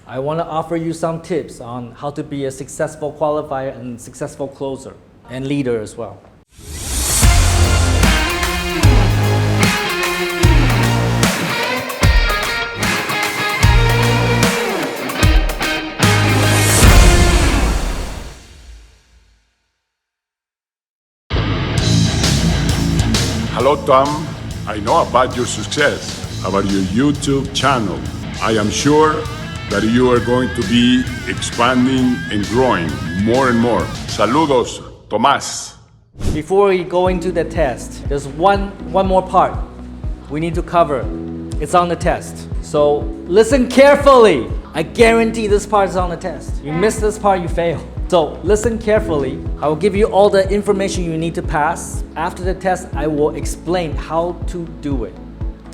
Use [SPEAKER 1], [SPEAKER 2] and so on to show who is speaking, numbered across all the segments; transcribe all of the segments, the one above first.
[SPEAKER 1] I want to offer you some tips on how to be a successful qualifier and successful closer and leader as well.
[SPEAKER 2] Hello, Tom. I know about your success, about your YouTube channel. I am sure that you are going to be expanding and growing more and more. Saludos, Tomás.
[SPEAKER 1] Before we go into the test, there's one more part we need to cover. It's on the test. So listen carefully. I guarantee this part is on the test. You miss this part, you fail. So listen carefully. I will give you all the information you need to pass. After the test, I will explain how to do it.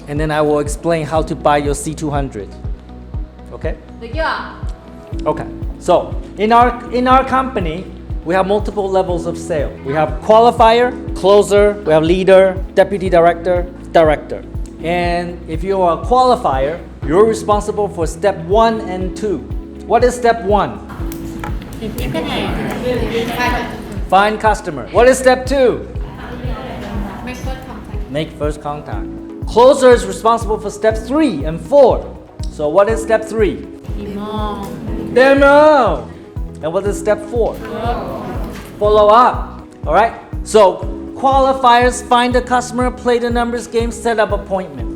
[SPEAKER 1] And then I will explain how to buy your C200. Okay? Okay. So in our company, we have multiple levels of sale. We have qualifier, closer, we have leader, deputy director, director. And if you are a qualifier, you're responsible for step 1 and 2. What is step 1? Find customer. What is step 2? Make first contact. Closer is responsible for step 3 and 4. So what is step 3? Demo. And what is step 4? Follow up. All right? So qualifiers find the customer, play the numbers game, set up appointment.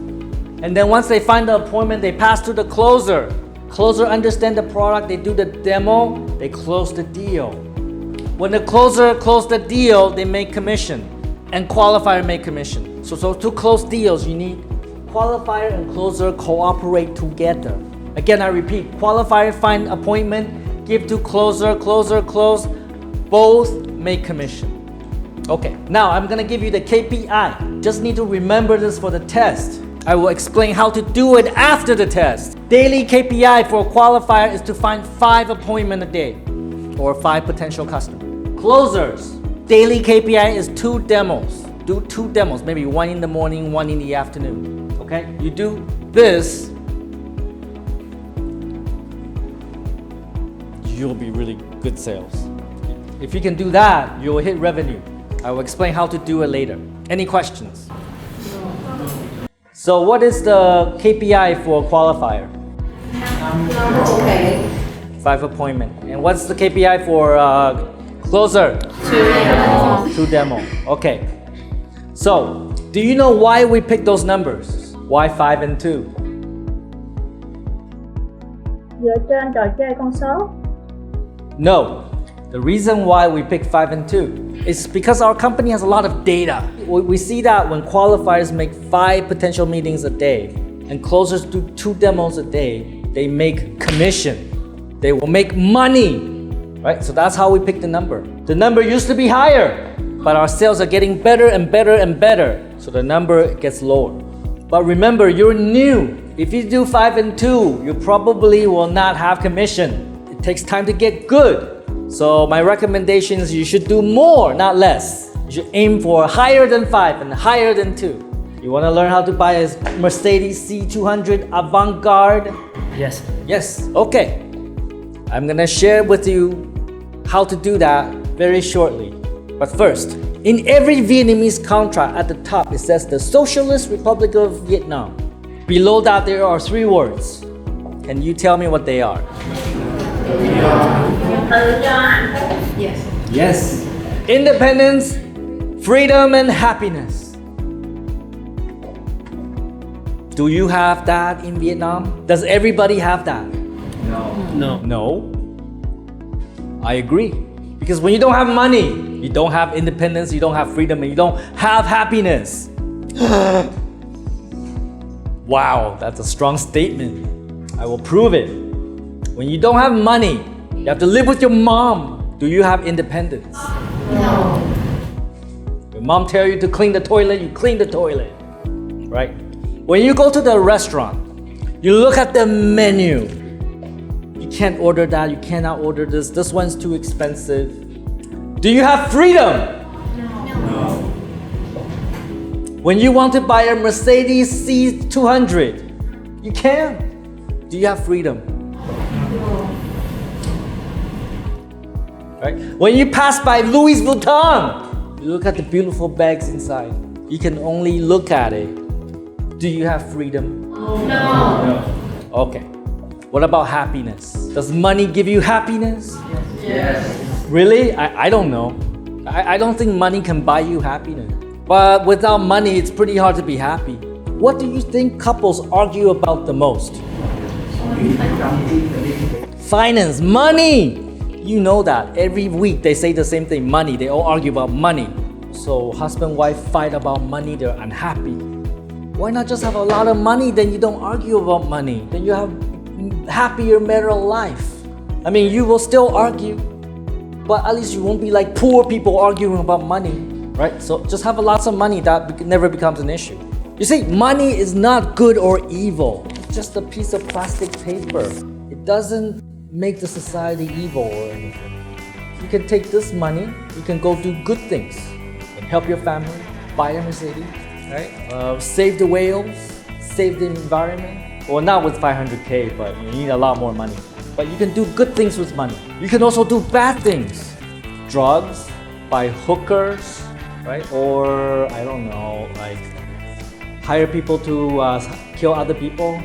[SPEAKER 1] And then once they find the appointment, they pass to the closer. Closer understand the product, they do the demo, they close the deal. When the closer close the deal, they make commission. And qualifier make commission. So to close deals, you need qualifier and closer cooperate together. Again, I repeat, qualifier find appointment, give to closer, closer close, both make commission. Okay, now I'm gonna give you the KPI. Just need to remember this for the test. I will explain how to do it after the test. Daily KPI for a qualifier is to find 5 appointments a day or 5 potential customers. Closers, daily KPI is 2 demos. Do 2 demos, maybe 1 in the morning, 1 in the afternoon. Okay, you do this, you'll be really good sales. If you can do that, you'll hit revenue. I will explain how to do it later. Any questions? So what is the KPI for a qualifier? 5 appointment. And what's the KPI for closer? 2 demo. Okay. So, do you know why we picked those numbers? Why 5 and 2?
[SPEAKER 3] Dựa trên trò chơi con số.
[SPEAKER 1] No. The reason why we pick 5 and 2 is because our company has a lot of data. We see that when qualifiers make 5 potential meetings a day and closers do 2 demos a day, they make commission. They will make money, right? So that's how we pick the number. The number used to be higher, but our sales are getting better and better and better. So the number gets lower. But remember, you're new. If you do 5 and 2, you probably will not have commission. It takes time to get good. So my recommendation is you should do more, not less. You should aim for higher than 5 and higher than 2. You want to learn how to buy a Mercedes C200 Avant-Garde?
[SPEAKER 4] Yes.
[SPEAKER 1] Yes, okay. I'm gonna share with you how to do that very shortly. But first, in every Vietnamese contract at the top, it says the Socialist Republic of Vietnam. Below that, there are 3 words. Can you tell me what they are?
[SPEAKER 3] Yes.
[SPEAKER 1] Yes. Independence, freedom, and happiness. Do you have that in Vietnam? Does everybody have that?
[SPEAKER 4] No.
[SPEAKER 1] No. I agree. Because when you don't have money, you don't have independence, you don't have freedom, and you don't have happiness. Wow, that's a strong statement. I will prove it. When you don't have money, you have to live with your mom. Do you have independence?
[SPEAKER 3] No.
[SPEAKER 1] Your mom tells you to clean the toilet, you clean the toilet, right? When you go to the restaurant, you look at the menu. You can't order that, you cannot order this. This one's too expensive. Do you have freedom?
[SPEAKER 3] No.
[SPEAKER 1] When you want to buy a Mercedes C200, you can. Do you have freedom? right? When you pass by Louis Vuitton, you look at the beautiful bags inside. You can only look at it. Do you have freedom? No. Okay. What about happiness? Does money give you happiness?
[SPEAKER 4] Yes.
[SPEAKER 1] Really? I don't know. I don't think money can buy you happiness. But without money, it's pretty hard to be happy. What do you think couples argue about the most? Finance, money. You know that. Every week they say the same thing, money. They all argue about money. So husband, wife fight about money, they're unhappy. Why not just have a lot of money, then you don't argue about money. Then you have happier marital life. I mean, you will still argue, but at least you won't be like poor people arguing about money, right? So just have lots of money, that never becomes an issue. You see, money is not good or evil. It's just a piece of plastic paper. It doesn't make the society evil or anything. You can take this money, you can go do good things and help your family, buy a Mercedes, right? Save the whales, save the environment. Well, not with 500K, but you need a lot more money. But you can do good things with money. You can also do bad things. Drugs, buy hookers, right? Or, I don't know, like hire people to kill other people,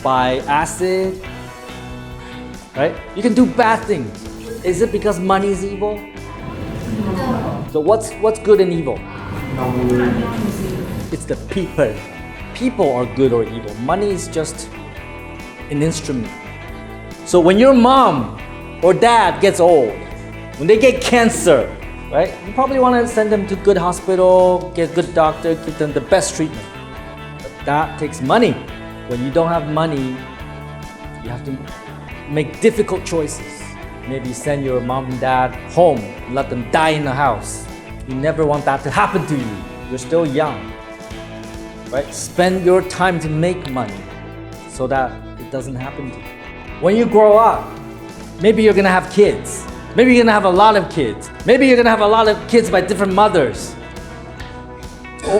[SPEAKER 1] buy acid, right? You can do bad things. Is it because money is evil?
[SPEAKER 3] No.
[SPEAKER 1] So what's good and evil? It's the people. People are good or evil. Money is just an instrument. So when your mom or dad gets old, when they get cancer, right? You probably want to send them to good hospital, get good doctor, give them the best treatment. But that takes money. When you don't have money, you have to make difficult choices. Maybe send your mom and dad home, let them die in the house. You never want that to happen to you. You're still young, right? Spend your time to make money so that it doesn't happen to you. When you grow up, maybe you're gonna have kids. Maybe you're gonna have a lot of kids. Maybe you're gonna have a lot of kids by different mothers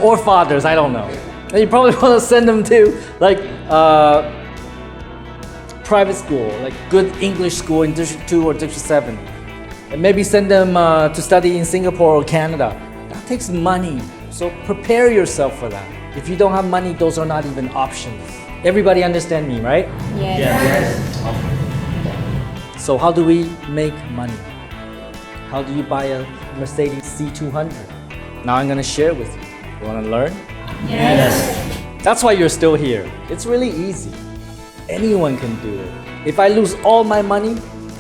[SPEAKER 1] or fathers, I don't know. And you probably wanna send them to like private school, like good English school in District 2 or District 7. And maybe send them to study in Singapore or Canada. That takes money, so prepare yourself for that. If you don't have money, those are not even options. Everybody understand me, right?
[SPEAKER 3] Yes.
[SPEAKER 1] So how do we make money? How do you buy a Mercedes C200? Now I'm gonna share with you. You wanna learn?
[SPEAKER 3] Yes.
[SPEAKER 1] That's why you're still here. It's really easy. Anyone can do it. If I lose all my money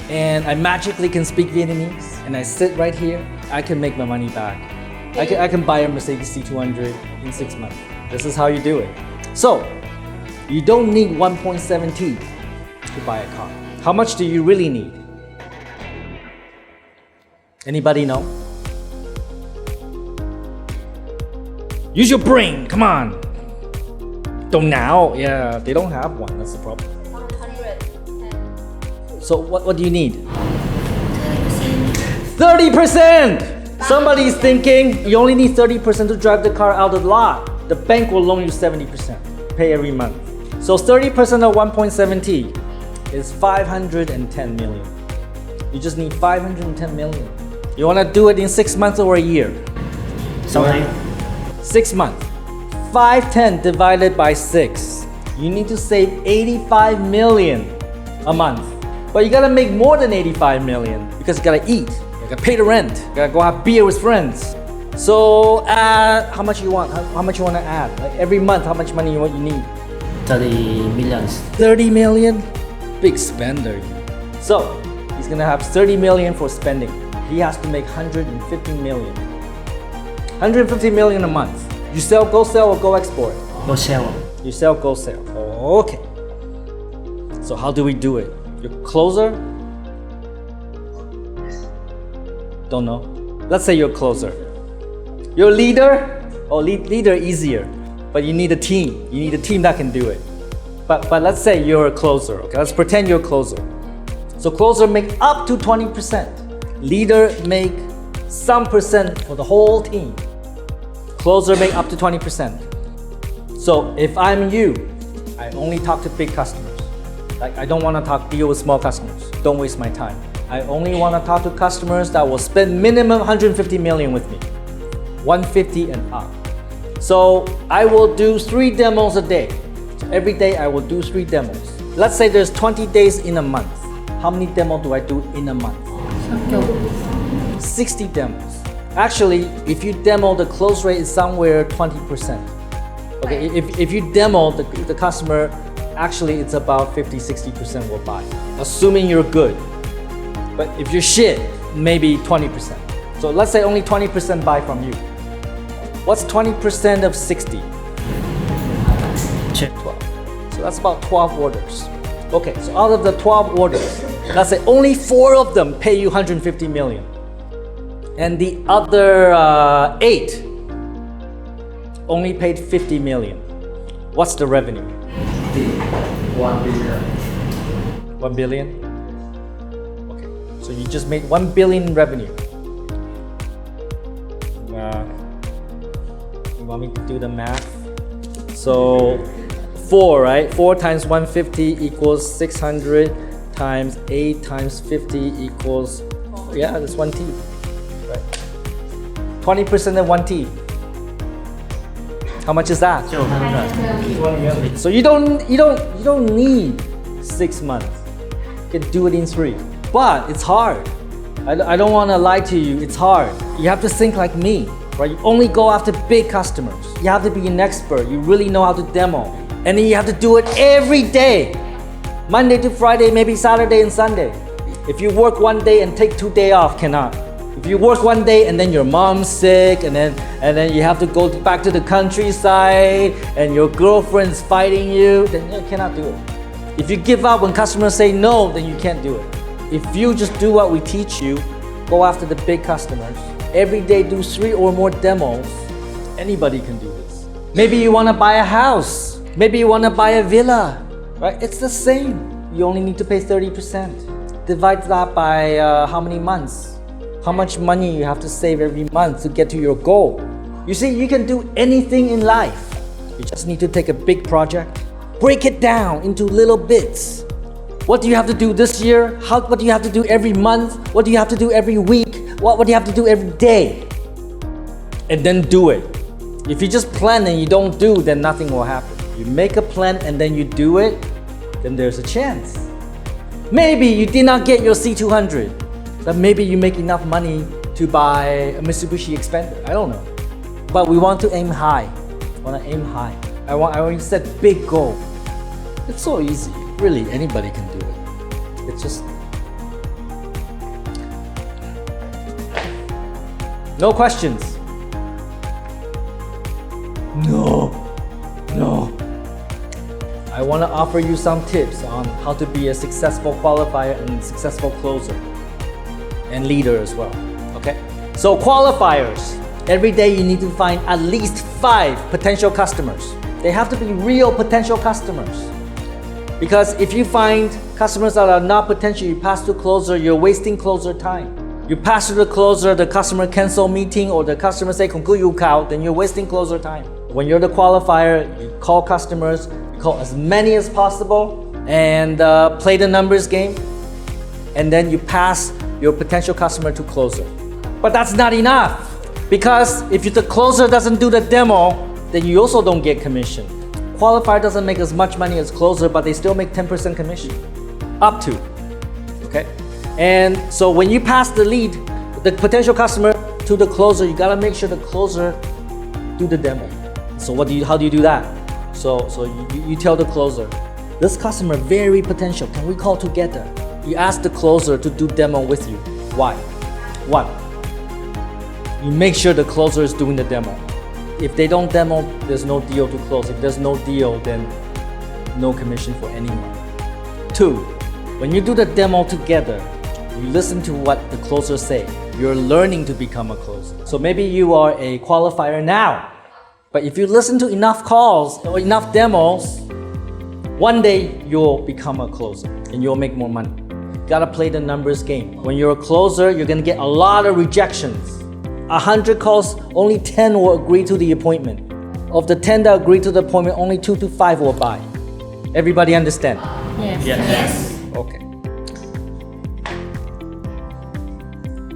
[SPEAKER 1] and I magically can speak Vietnamese and I sit right here, I can make my money back. I can buy a Mercedes C200 in 6 months. This is how you do it. So, you don't need 1.7T to buy a car. How much do you really need? Anybody know? Use your brain, come on. Don't now, yeah, they don't have one, that's the problem.
[SPEAKER 3] 110.
[SPEAKER 1] So what do you need? 30%! Somebody's thinking you only need 30% to drive the car out of the lot. The bank will loan you 70%, pay every month. So 30% of 1.7T is 510 million. You just need 510 million. You wanna do it in 6 months or a year? 6 months. 510 divided by 6. You need to save 85 million a month. But you gotta make more than 85 million because you gotta eat, you gotta pay the rent, you gotta go have beer with friends. So how much you want? How much you wanna add? Like every month, how much money you need?
[SPEAKER 4] 30 millions.
[SPEAKER 1] 30 million? Big spender. So he's gonna have 30 million for spending. He has to make 150 million. 150 million a month. You sell, go sell, or go export?
[SPEAKER 4] Go sell.
[SPEAKER 1] You sell, go sell. Okay. So how do we do it? Your closer? Don't know. Let's say you're closer. Your leader? Oh, leader easier. But you need a team. You need a team that can do it. But let's say you're a closer. Okay, let's pretend you're a closer. So closer make up to 20%. Leader make some percent for the whole team. Closer make up to 20%. So if I'm you, I only talk to big customers. Like I don't want to deal with small customers. Don't waste my time. I only want to talk to customers that will spend minimum 150 million with me. 150 and up. So I will do 3 demos a day. So every day I will do 3 demos. Let's say there's 20 days in a month. How many demos do I do in a month? 60 demos. Actually, if you demo, the close rate is somewhere 20%. Okay, if you demo the customer, actually it's about 50-60% will buy, assuming you're good. But if you're shit, maybe 20%. So let's say only 20% buy from you. What's 20% of 60? 12. So that's about 12 orders. Okay, so out of the 12 orders, let's say only 4 of them pay you 150 million. And the other 8 only paid 50 million. What's the revenue?
[SPEAKER 4] 1 billion.
[SPEAKER 1] 1 billion? Okay, so you just made 1 billion revenue. You want me to do the math? So 4, right? 4 times 150 equals 600 times 8 times 50 equals, yeah, that's 1 T. Right? 20% of 1 T. How much is that?
[SPEAKER 4] 200.
[SPEAKER 1] So you don't need 6 months. You can do it in 3. But it's hard. I don't want to lie to you. It's hard. You have to think like me, right? You only go after big customers. You have to be an expert. You really know how to demo. And then you have to do it every day. Monday to Friday, maybe Saturday and Sunday. If you work one day and take 2 days off, cannot. If you work one day and then your mom's sick and then you have to go back to the countryside and your girlfriend's fighting you, then you cannot do it. If you give up when customers say no, then you can't do it. If you just do what we teach you, go after the big customers, every day do 3 or more demos, anybody can do this. Maybe you want to buy a house. Maybe you want to buy a villa, right? It's the same. You only need to pay 30%. Divide that by how many months? How much money you have to save every month to get to your goal. You see, you can do anything in life. You just need to take a big project, break it down into little bits. What do you have to do this year? What do you have to do every month? What do you have to do every week? What do you have to do every day? And then do it. If you just plan and you don't do, then nothing will happen. You make a plan and then you do it, then there's a chance. Maybe you did not get your C200, but maybe you make enough money to buy a Mitsubishi Expander. I don't know. But we want to aim high. I want to set big goal. It's so easy. Really, anybody can do it. It's just... No questions? No. I want to offer you some tips on how to be a successful qualifier and successful closer. And leader as well, okay? So qualifiers, every day you need to find at least 5 potential customers. They have to be real potential customers. Because if you find customers that are not potential, you pass to closer, you're wasting closer time. You pass to the closer, the customer cancel meeting or the customer say, then you're wasting closer time. When you're the qualifier, you call customers, you call as many as possible and play the numbers game. And then you pass your potential customer to closer. But that's not enough, because if the closer doesn't do the demo, then you also don't get commission. Qualifier doesn't make as much money as closer, but they still make 10% commission, up to, okay? And so when you pass the lead, the potential customer to the closer, you gotta make sure the closer do the demo. So how do you do that? So you tell the closer, this customer very potential, can we call together? You ask the closer to do demo with you. Why? 1, you make sure the closer is doing the demo. If they don't demo, there's no deal to close. If there's no deal, then no commission for anyone. 2, when you do the demo together, you listen to what the closers say. You're learning to become a closer. So maybe you are a qualifier now, but if you listen to enough calls or enough demos, one day you'll become a closer and you'll make more money. You gotta play the numbers game. When you're a closer, you're gonna get a lot of rejections. 100 calls, only 10 will agree to the appointment. Of the 10 that agree to the appointment, only 2 to 5 will buy. Everybody understand?
[SPEAKER 3] Yes.
[SPEAKER 1] Okay.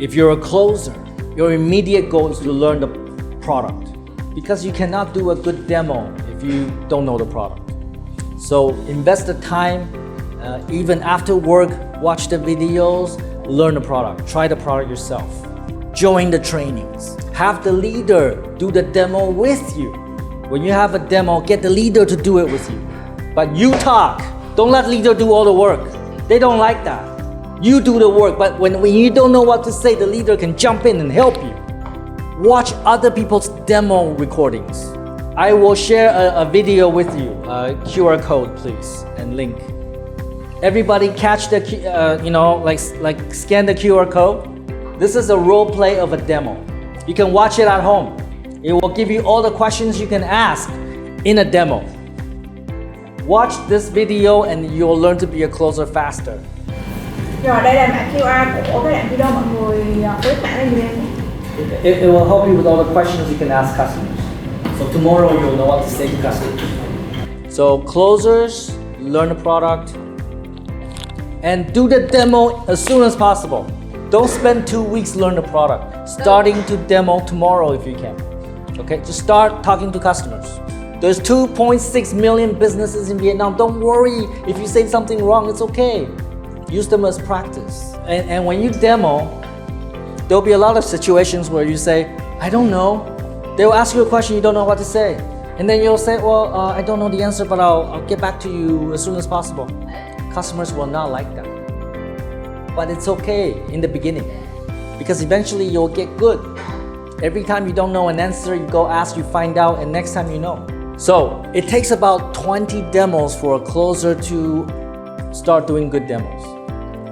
[SPEAKER 1] If you're a closer, your immediate goal is to learn the product because you cannot do a good demo if you don't know the product. So invest the time, even after work, watch the videos, learn the product, try the product yourself. Join the trainings. Have the leader do the demo with you. When you have a demo, get the leader to do it with you. But you talk. Don't let leader do all the work. They don't like that. You do the work, but when you don't know what to say, the leader can jump in and help you. Watch other people's demo recordings. I will share a video with you, QR code please, and link. Everybody catch the, like scan the QR code. This is a role play of a demo. You can watch it at home. It will give you all the questions you can ask in a demo. Watch this video and you'll learn to be a closer faster.
[SPEAKER 5] Rồi đây là mã QR của cái đoạn video mọi người click mã lên giùm em.
[SPEAKER 1] It will help you with all the questions you can ask customers. So tomorrow you'll know what to say to customers. So closers, learn the product, and do the demo as soon as possible. Don't spend 2 weeks learn the product. Starting to demo tomorrow if you can. Okay, just start talking to customers. There's 2.6 million businesses in Vietnam. Don't worry if you say something wrong, it's okay. Use them as practice. And when you demo, there'll be a lot of situations where you say, I don't know. They'll ask you a question, you don't know what to say. And then you'll say, well, I don't know the answer, but I'll get back to you as soon as possible. Customers will not like that. But it's okay in the beginning because eventually you'll get good. Every time you don't know an answer, you go ask, you find out, and next time you know. So it takes about 20 demos for a closer to start doing good demos.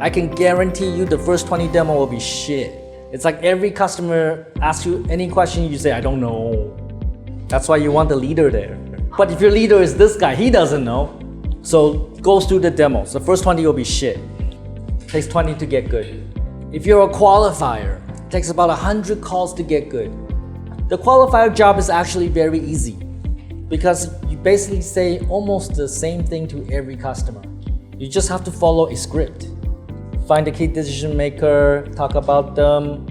[SPEAKER 1] I can guarantee you the first 20 demo will be shit. It's like every customer asks you any question, you say, I don't know. That's why you want the leader there. But if your leader is this guy, he doesn't know. So goes through the demos. The first 20 will be shit. Takes 20 to get good. If you're a qualifier, it takes about 100 calls to get good. The qualifier job is actually very easy because you basically say almost the same thing to every customer. You just have to follow a script. Find the key decision maker, talk about them,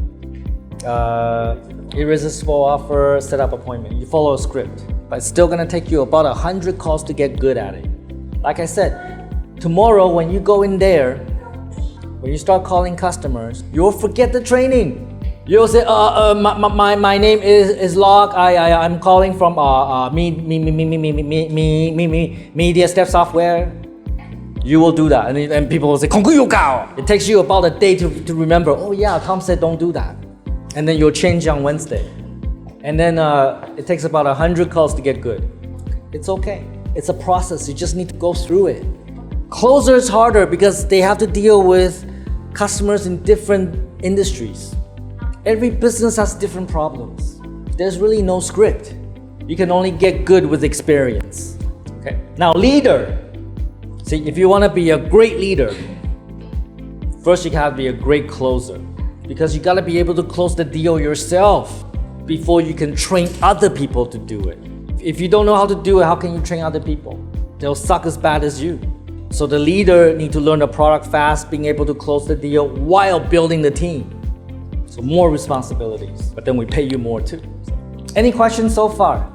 [SPEAKER 1] irresistible offer, set up appointment. You follow a script, but it's still gonna take you about 100 calls to get good at it. Like I said, tomorrow when you go in there, when you start calling customers, you'll forget the training. You'll say, my name is Log. I'm calling from Media Step Software. You will do that, and people will say, it takes you about a day to remember, oh yeah, Tom said don't do that. And then you'll change on Wednesday. And then it takes about 100 calls to get good. It's okay. It's a process, you just need to go through it. Closer is harder because they have to deal with customers in different industries. Every business has different problems. There's really no script. You can only get good with experience. Okay. Now, leader. See, if you want to be a great leader, first you have to be a great closer because you got to be able to close the deal yourself before you can train other people to do it. If you don't know how to do it, how can you train other people? They'll suck as bad as you. So the leader needs to learn the product fast, being able to close the deal while building the team. So more responsibilities, but then we pay you more too. Any questions so far?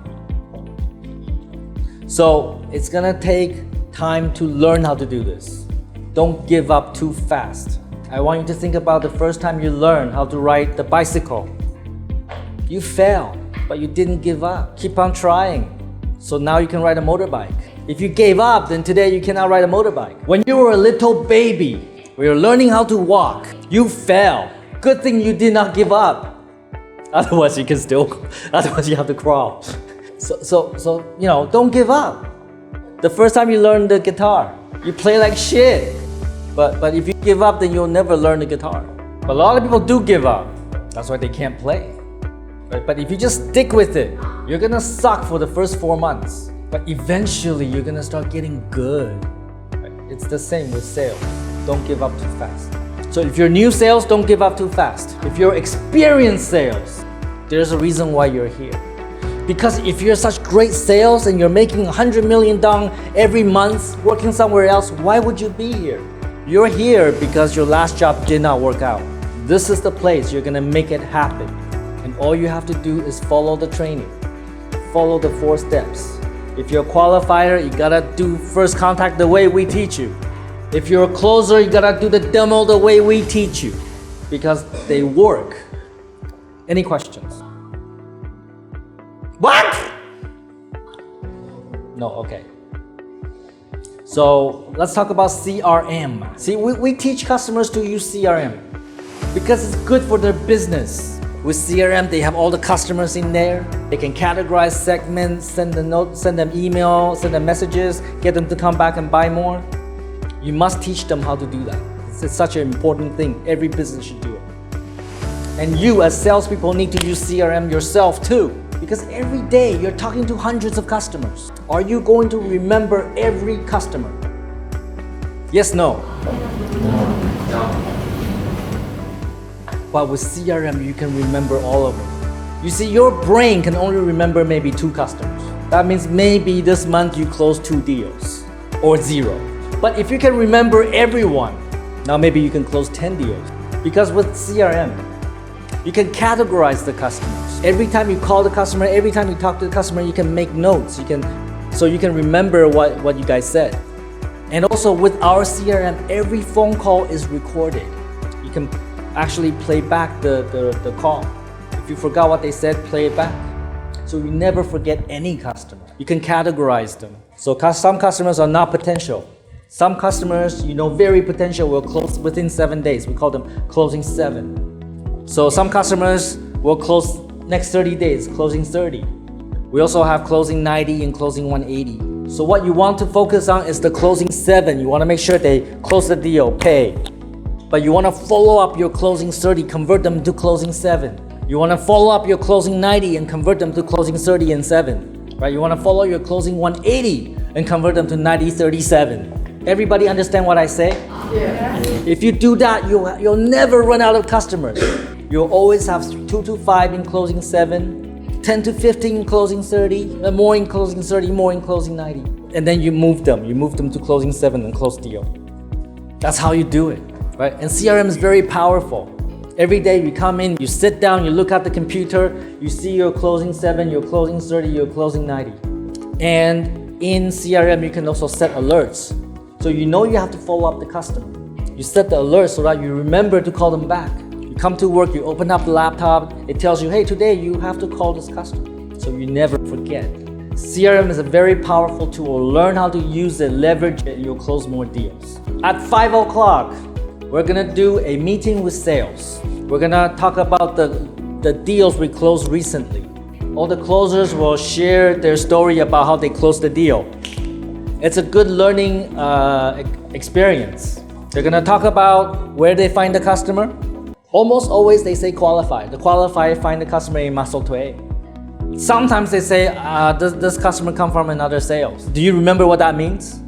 [SPEAKER 1] So it's gonna take time to learn how to do this. Don't give up too fast. I want you to think about the first time you learned how to ride the bicycle. You failed, but you didn't give up. Keep on trying. So now you can ride a motorbike. If you gave up, then today you cannot ride a motorbike. When you were a little baby, when you're learning how to walk, you fell. Good thing you did not give up. Otherwise you have to crawl. So don't give up. The first time you learn the guitar, you play like shit. But if you give up, then you'll never learn the guitar. But a lot of people do give up. That's why they can't play. Right? But if you just stick with it, you're gonna suck for the first 4 months. But eventually you're gonna start getting good. Right? It's the same with sales. Don't give up too fast. So if you're new sales, don't give up too fast. If you're experienced sales, there's a reason why you're here. Because if you're such great sales and you're making 100 million dong every month working somewhere else, why would you be here? You're here because your last job did not work out. This is the place you're gonna make it happen. And all you have to do is follow the training. Follow the 4 steps. If you're a qualifier, you gotta do first contact the way we teach you. If you're a closer, you gotta do the demo the way we teach you. Because they work. Any questions? What? No, okay. So let's talk about CRM. See, we teach customers to use CRM because it's good for their business. With CRM, they have all the customers in there. They can categorize segments, send them notes, send them email, send them messages, get them to come back and buy more. You must teach them how to do that. It's such an important thing. Every business should do it. And you as salespeople need to use CRM yourself too. Because every day you're talking to hundreds of customers. Are you going to remember every customer? Yes, no? But with CRM, you can remember all of them. You see, your brain can only remember maybe 2 customers. That means maybe this month you closed 2 deals or 0. But if you can remember everyone, now maybe you can close 10 deals. Because with CRM, you can categorize the customers. Every time you call the customer, every time you talk to the customer, you can make notes. So you can remember what you guys said. And also with our CRM, every phone call is recorded. You can actually play back the call. If you forgot what they said, play it back. So you never forget any customer. You can categorize them. So some customers are not potential. Some customers, very potential will close within 7 days. We call them closing 7. So some customers will close next 30 days, closing 30. We also have closing 90 and closing 180. So what you want to focus on is the closing 7. You want to make sure they close the deal, pay. But you want to follow up your closing 30, convert them to closing 7. You want to follow up your closing 90 and convert them to closing 30 and 7. Right? You want to follow your closing 180 and convert them to 90, 37. Everybody understand what I say?
[SPEAKER 5] Yeah.
[SPEAKER 1] If you do that, you'll never run out of customers. You'll always have 2 to 5 in closing 7, 10 to 15 in closing 30, more in closing 30, more in closing 90. And then you move them to closing 7 and close deal. That's how you do it, right? And CRM is very powerful. Every day you come in, you sit down, you look at the computer, you see your closing 7, your closing 30, your closing 90. And in CRM, you can also set alerts. So you have to follow up the customer. You set the alert so that you remember to call them back. You come to work, you open up the laptop, it tells you, hey, today you have to call this customer. So you never forget. CRM is a very powerful tool. Learn how to use it, leverage it, and you'll close more deals. At 5 o'clock, we're gonna do a meeting with sales. We're gonna talk about the deals we closed recently. All the closers will share their story about how they closed the deal. It's a good learning experience. They're gonna talk about where they find the customer. Almost always they say qualify. The qualifier find the customer in muscle to A. Sometimes they say, does this customer come from another sales? Do you remember what that means?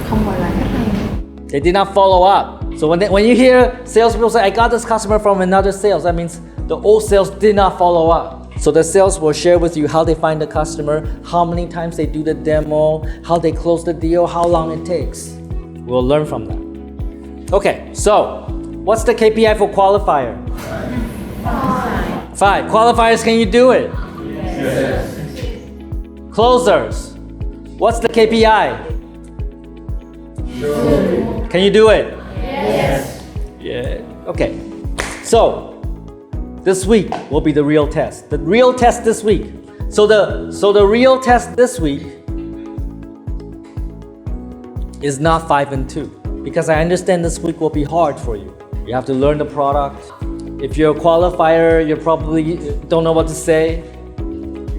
[SPEAKER 5] Không gọi lại khách hàng.
[SPEAKER 1] They did not follow up. So when you hear salespeople say, I got this customer from another sales, that means the old sales did not follow up. So the sales will share with you how they find the customer, how many times they do the demo, how they close the deal, how long it takes. We'll learn from that. Okay, so what's the KPI for qualifier? 5. Qualifiers, can you do it?
[SPEAKER 3] Yes.
[SPEAKER 1] Closers, what's the KPI? Can you do it?
[SPEAKER 3] Yes.
[SPEAKER 1] Yeah. Okay. So this week will be the real test. The real test this week. So the real test this week is not 5 and 2, because I understand this week will be hard for you. You have to learn the product. If you're a qualifier, you probably don't know what to say.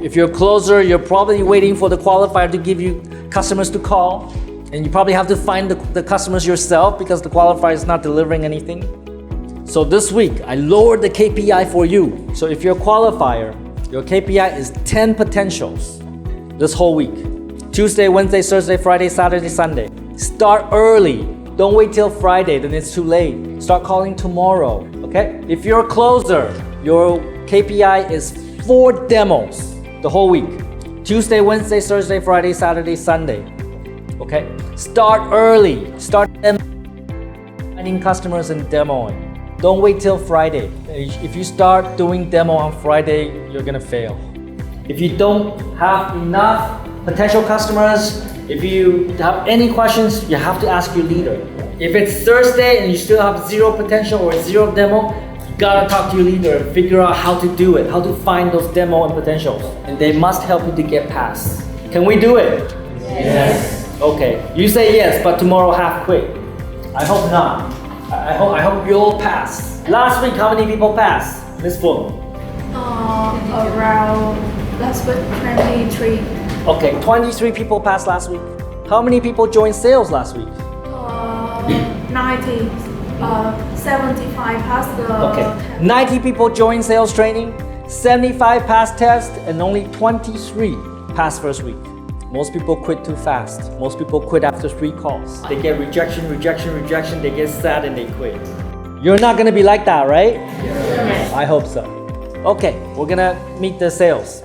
[SPEAKER 1] If you're a closer, you're probably waiting for the qualifier to give you customers to call. And you probably have to find the customers yourself because the qualifier is not delivering anything. So this week, I lowered the KPI for you. So if you're a qualifier, your KPI is 10 potentials this whole week. Tuesday, Wednesday, Thursday, Friday, Saturday, Sunday. Start early. Don't wait till Friday, then it's too late. Start calling tomorrow, okay? If you're a closer, your KPI is 4 demos the whole week. Tuesday, Wednesday, Thursday, Friday, Saturday, Sunday. Okay? Start early. Start them Finding customers and demoing. Don't wait till Friday. If you start doing demo on Friday, you're gonna fail. If you don't have enough potential customers, if you have any questions, you have to ask your leader. If it's Thursday and you still have zero potential or zero demo, you gotta talk to your leader and figure out how to do it, how to find those demo and potentials. And they must help you to get past. Can we do it?
[SPEAKER 3] Yes.
[SPEAKER 1] Okay, you say yes, but tomorrow half quit. I hope not. I hope you'll pass. Last week, how many people passed? Miss Fung.
[SPEAKER 5] Around last week 23.
[SPEAKER 1] Okay, 23 people passed last week. How many people joined sales last week?
[SPEAKER 5] 90. 75 passed the
[SPEAKER 1] Okay,
[SPEAKER 5] test.
[SPEAKER 1] 90 people joined sales training, 75 passed test, and only 23 passed first week. Most people quit too fast. Most people quit after 3 calls. They get rejection, they get sad and they quit. You're not gonna be like that, right?
[SPEAKER 3] Yes.
[SPEAKER 1] I hope so. Okay, we're gonna meet the sales.